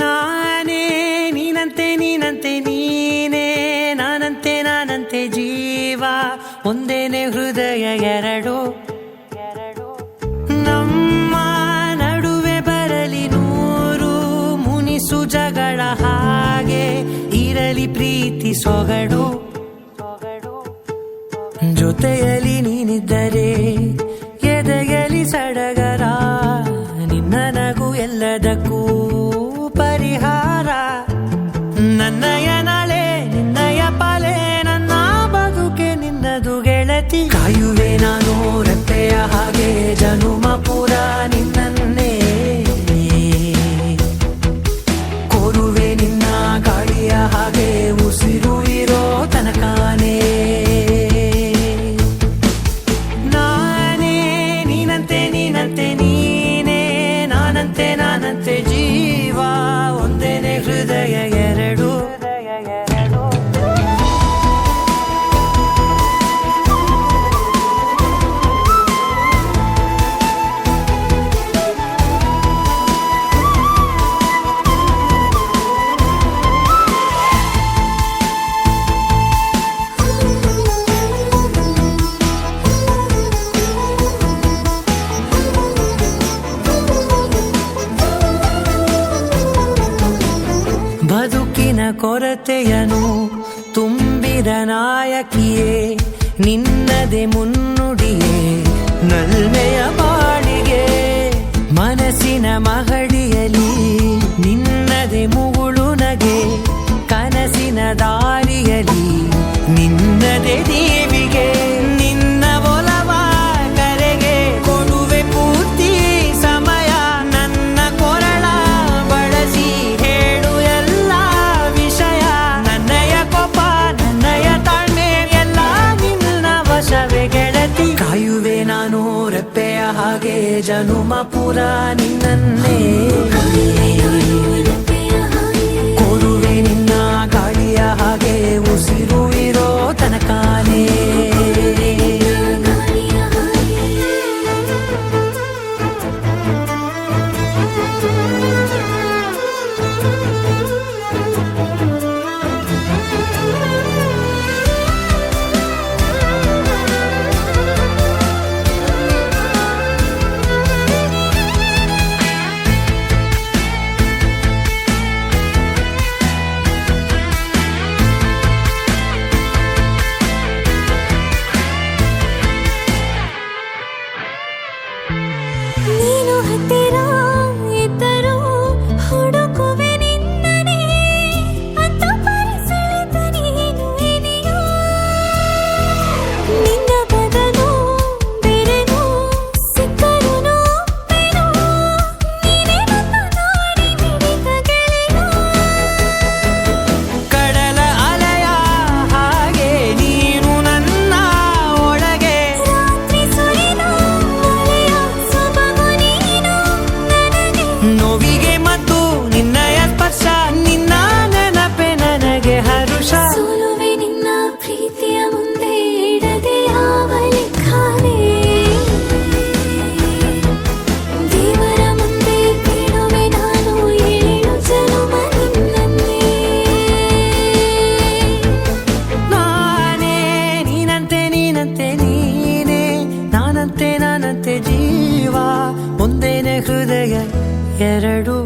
ನಾನೇ ನೀನಂತೆ ನೀನಂತೆ ನೀನೇ ನಾನಂತೆ ನಾನಂತೆ ಜೀವ ಒಂದೇನೆ ಹೃದಯ ಎರಡು ನಮ್ಮ ನಡುವೆ ಬರಲಿ ನೂರು ಮುನಿಸು ಜಗಳ ಹಾಗೆ ಇರಲಿ ಪ್ರೀತಿ ಸೊಗಡು ಜೊತೆಯಲ್ಲಿ ನೀನಿದ್ದರೆ ಎದೆಯಲಿ ಸಡಗರ ನಿನ್ನ ನಗು ಎಲ್ಲದಕ್ಕೂ ಪರಿಹಾರ ನನ್ನಯ ನಾಳೆ ನಿನ್ನಯ ಪಾಲೆ ನನ್ನ ಬದುಕೆ ನಿನ್ನದು ಗೆಳತಿ ಕಾಯುವೆ ನಾನು ರೆಪ್ಪೆಯ ಹಾಗೆ ಜನುಮ ಪೂರ ನಿನ್ನನ್ನೇ ಕೋರುವೆ ನಿನ್ನ ಗಾಳಿಯ ಹಾಗೆ ಉಸಿರು ಇರೋ ತನಕಾನೇ ನಾನೇ ನೀನಂತೆ ನೀನಂತೆ ನೀನೇ ನಾನಂತೆ ನಾನಂತೆ ಜೀವ ಒಂದೇನೆ ಹೃದಯ ಎರಡು ಬದುಕಿನ ಕೊರತೆಯನು ತುಂಬಿದ ನಾಯಕಿಯೇ ನಿನ್ನದೆ ಮುನ್ನುಡಿಯೇ ನಲ್ಮೆಯ ಬಾಳಿಗೆ ಮನಸ್ಸಿನ ಮಹಡಿಯಲಿ ನಿನ್ನದೆ ಮುಗುಳು ನಗೆ ಕನಸಿನ ದಾರಿಯಲಿ ನಿನ್ನದೆ ದೇವಿಗೆ ನಿನ್ನ ಒಲವ ಕರೆಗೆ ಕೊಡುವೆ ಪೂರ್ತಿ ಸಮಯ ನನ್ನ ಕೊರಳ ಬಳಸಿ ಹೇಳು ಎಲ್ಲ ವಿಷಯ ನನ್ನಯ ಕೋಪ ನನ್ನಯ ತಾಳ್ಮೆ ಎಲ್ಲ ನಿನ್ನ ವಶವೇ ಗೆಳತಿ ಕಾಯುವೆ ನಾನು ರೆಪ್ಪೆಯ ಹಾಗೆ ಜನುಮ ಪುರ ನಿನ್ನನ್ನೇ ಕೋರುವೆ ನಿನ್ನ ಗಾಳಿಯ ಹಾಗೆ ಉಸಿರು ಇರೋ ತನಕಾನೇ ನೀನು ಹತ್ತಿರ ಇದ್ದರೂ ಹುಡುಕುವೆ ನಿನ್ನನೇ ಅಂತ ಪರಿಸೆಳೆದ ನೀನು ಇದೆಯೋ ನಿನ್ನ ಬದಲು ಬೇರೆನೋ ಸಿಕ್ಕರೂ ನೋವೇನೋ ನೀನೇ ನನ್ನ ನಾಡಿ ಮಿಡಿತ ಗೆಳೆಯೋ ಕಡಲ ಅಲೆಯ ಹಾಗೆ ನೀನು ನನ್ನ ಒಳಗೆ ರಾತ್ರಿ ಸುರಿದ ಮಳೆಯ ಸೊಬಗು ನೀನು ನನಗೆ ನೋವಿಗೆ ಮತ್ತು ನಿನ್ನಯ ಸ್ಪರ್ಶ ನಿನ್ನ ನೆನಪೆ ನನಗೆ ಹರುಷ ಸೋಲುವೆ ನಿನ್ನ ಪ್ರೀತಿಯ ಮುಂದೆ ಇಡದೆ ಯಾವ ಲೆಕ್ಕನೇ ದೇವರ ಮುಂದೆ ಬಿಡುವೆ ನಾನು 7 ಜನುಮ ನಿನ್ನನ್ನೇ ನಾನೇ ನೀನಂತೆ ನೀನಂತೆ ನೀನೇ ನಾನಂತೆ ನಾನಂತೆ ಜೀವ ಒಂದೇನೆ ಹೃದಯ ಎರಡು